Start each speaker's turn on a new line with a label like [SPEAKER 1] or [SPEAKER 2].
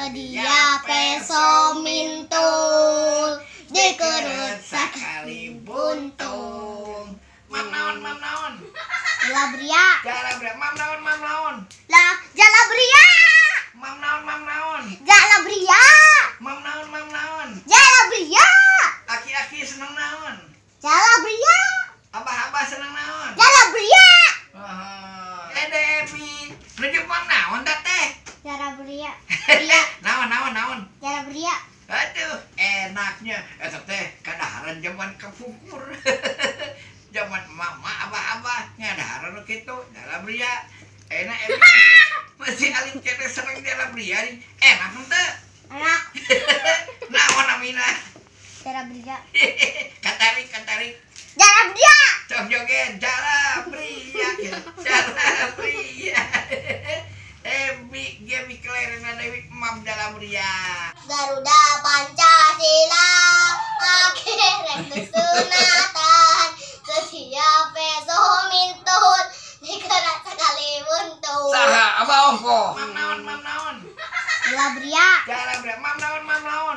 [SPEAKER 1] sedia peso mintul, dikerut sakali buntung.
[SPEAKER 2] Mam naon?
[SPEAKER 1] Jalabria.
[SPEAKER 2] Jalabria. Mam naon?
[SPEAKER 1] Lah, Jalabria.
[SPEAKER 2] Mam naon?
[SPEAKER 1] Jalabria.
[SPEAKER 2] Mam naon?
[SPEAKER 1] Jalabria.
[SPEAKER 2] Aki-aki seneng naon?
[SPEAKER 1] Jalabria.
[SPEAKER 2] Abah-abah seneng naon?
[SPEAKER 1] Jalabria.
[SPEAKER 2] Debi, nuju mam naon da teh?
[SPEAKER 1] Jalabria.
[SPEAKER 2] Naon?
[SPEAKER 1] Jalabria.
[SPEAKER 2] Aduh, enaknya. Eta teh kadaharan zaman kapukur. Zaman mama abah-abah ngadaharan kitu Jalabria. Enak masih alin kene seneng Jalabria. Enak teh.
[SPEAKER 1] Enak.
[SPEAKER 2] Naon namina?
[SPEAKER 1] Jalabria.
[SPEAKER 2] Katarik.
[SPEAKER 1] Jalabria.
[SPEAKER 2] Cok joget Jalabria. Dewi kelerena Dewi Mam Jalabria.
[SPEAKER 1] Garuda Pancasila akhirnya kesunatan, sedia peso mintul, dikerat sekali buntung.
[SPEAKER 2] Saha abah ongko. Mam naon?
[SPEAKER 1] Jalabria.
[SPEAKER 2] Mam naon?